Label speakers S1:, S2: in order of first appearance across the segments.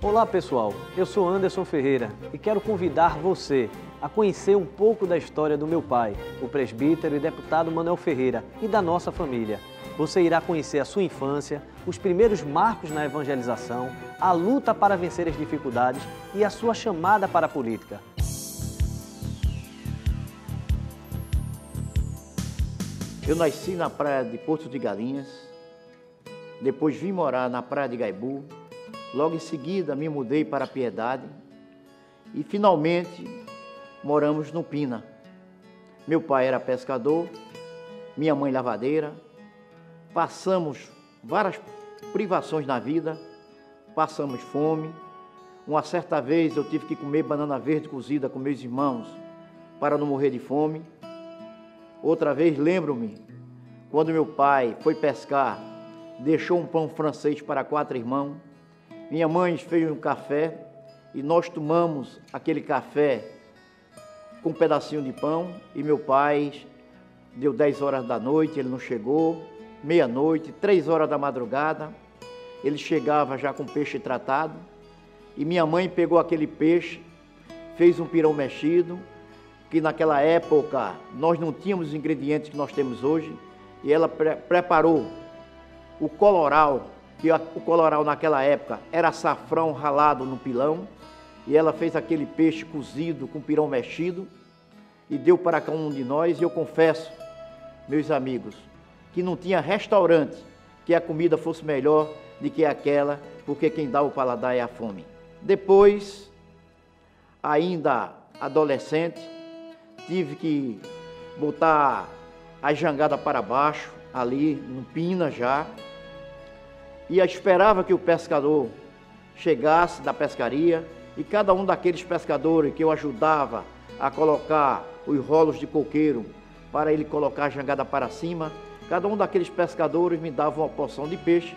S1: Olá pessoal, eu sou Anderson Ferreira e quero convidar você a conhecer um pouco da história do meu pai, o presbítero e deputado Manuel Ferreira, e da nossa família. Você irá conhecer a sua infância, os primeiros marcos na evangelização, a luta para vencer as dificuldades e a sua chamada para a política.
S2: Eu nasci na praia de Porto de Galinhas, depois vim morar na praia de Gaibu, logo em seguida me mudei para a Piedade e finalmente moramos no Pina. Meu pai era pescador, minha mãe lavadeira, passamos várias privações na vida, passamos fome. Uma certa vez eu tive que comer banana verde cozida com meus irmãos para não morrer de fome. Outra vez lembro-me, quando meu pai foi pescar, deixou um pão francês para 4 irmãos. Minha mãe fez um café e nós tomamos aquele café com um pedacinho de pão. E meu pai, deu 10 horas da noite, ele não chegou, meia-noite, 3 horas da madrugada, ele chegava já com peixe tratado. E minha mãe pegou aquele peixe, fez um pirão mexido, que naquela época nós não tínhamos os ingredientes que nós temos hoje, e ela preparou o coloral, que o coloral naquela época era açafrão ralado no pilão, e ela fez aquele peixe cozido com pirão mexido e deu para cada um de nós. E eu confesso, meus amigos, que não tinha restaurante que a comida fosse melhor do que aquela, porque quem dá o paladar é a fome. Depois, ainda adolescente, tive que botar a jangada para baixo, ali no Pina já, e eu esperava que o pescador chegasse da pescaria, e cada um daqueles pescadores que eu ajudava a colocar os rolos de coqueiro para ele colocar a jangada para cima, cada um daqueles pescadores me dava uma porção de peixe.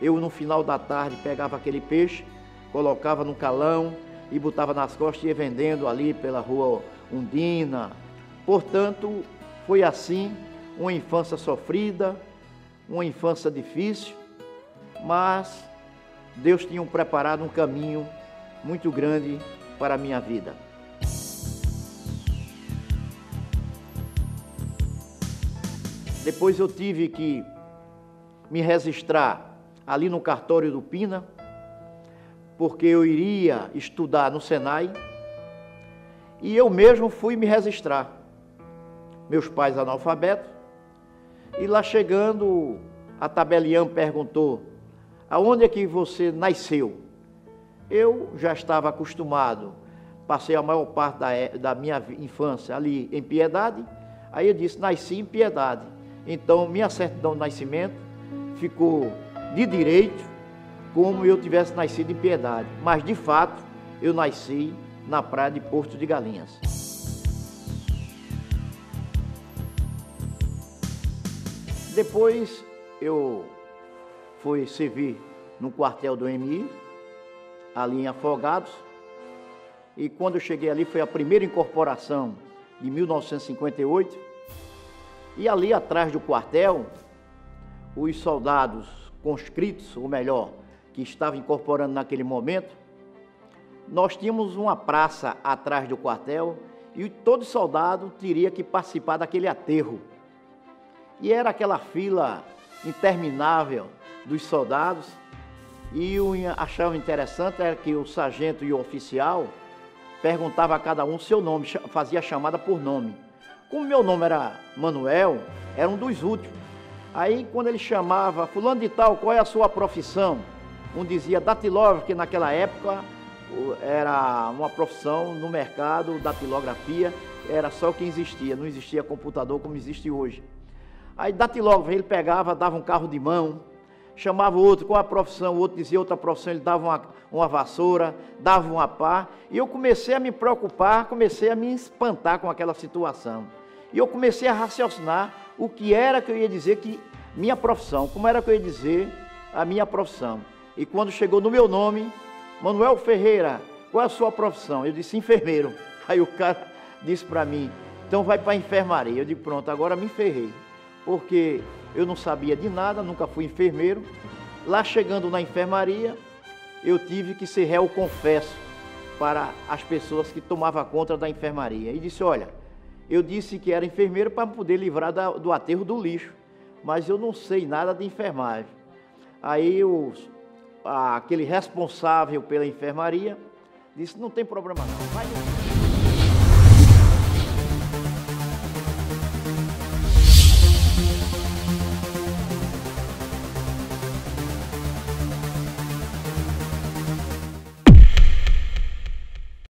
S2: Eu, no final da tarde, pegava aquele peixe, colocava no calão e botava nas costas e ia vendendo ali pela rua Undina. Portanto, foi assim uma infância sofrida, uma infância difícil, mas Deus tinha preparado um caminho muito grande para a minha vida. Depois eu tive que me registrar ali no cartório do Pina, porque eu iria estudar no Senai, e eu mesmo fui me registrar. Meus pais analfabetos, e lá chegando, a tabeliã perguntou: aonde é que você nasceu? Eu já estava acostumado, passei a maior parte da minha infância ali em Piedade. Aí eu disse: nasci em Piedade. Então minha certidão de nascimento ficou de direito como eu tivesse nascido em Piedade, mas de fato eu nasci na praia de Porto de Galinhas. Depois eu fui servir no quartel do MI, ali em Afogados, e quando eu cheguei ali foi a primeira incorporação de 1958, e ali atrás do quartel, os soldados conscritos, ou melhor, que estavam incorporando naquele momento, nós tínhamos uma praça atrás do quartel e todo soldado teria que participar daquele aterro. E era aquela fila interminável dos soldados, e eu achava interessante era que o sargento e o oficial perguntava a cada um seu nome, fazia a chamada por nome. Como meu nome era Manuel, era um dos últimos. Aí quando ele chamava, fulano de tal, qual é a sua profissão? Um dizia datilógrafo, que naquela época era uma profissão no mercado, datilografia, era só o que existia, não existia computador como existe hoje. Aí datilógrafo, ele pegava, dava um carro de mão, chamava o outro, qual a profissão? O outro dizia outra profissão, ele dava uma vassoura, dava uma pá, e eu comecei a me preocupar, comecei a me espantar com aquela situação. E eu comecei a raciocinar o que era que eu ia dizer que minha profissão, como era que eu ia dizer a minha profissão. E quando chegou no meu nome, Manuel Ferreira, qual é a sua profissão? Eu disse enfermeiro. Aí o cara disse para mim, então vai para a enfermaria. Eu digo, pronto, agora me ferrei, porque eu não sabia de nada, nunca fui enfermeiro. Lá chegando na enfermaria, eu tive que ser réu confesso para as pessoas que tomavam conta da enfermaria. E disse, olha, eu disse que era enfermeiro para poder livrar do aterro do lixo, mas eu não sei nada de enfermagem. Aí aquele responsável pela enfermaria disse, não tem problema não, vai